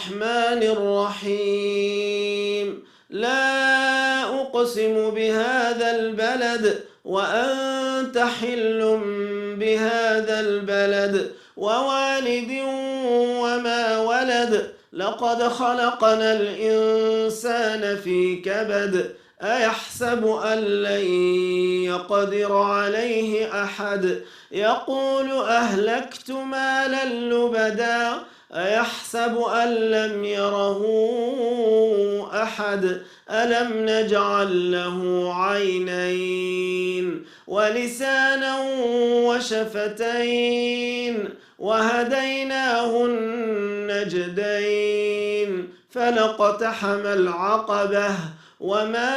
الرحمن الرحيم لا أقسم بهذا البلد وأنت حل بهذا البلد ووالد وما ولد لقد خلقنا الإنسان في كبد أيحسب أن لن يقدر عليه أحد يقول أهلكت مالا لبدا أيحسب أن لم يره أحد ألم نجعل له عينين ولسانا وشفتين وهديناه النجدين فلاقتحم العقبة وما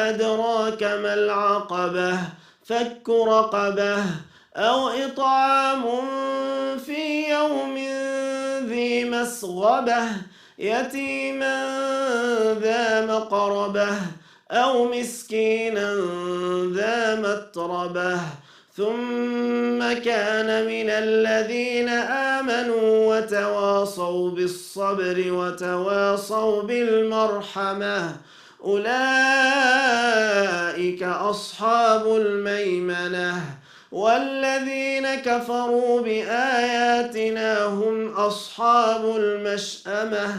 أدراك ما العقبة فك رقبة أو إطعام في يوم ذي مسغبة يتيما ذا مقربة أو مسكينا ذا متربة ثم كان من الذين آمنوا وتواصوا بالصبر وتواصوا بالمرحمة أولئك أصحاب الميمنة والذين كفروا بآياتنا هم أصحاب المشأمة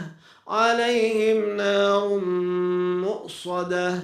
عليهم نار مؤصدة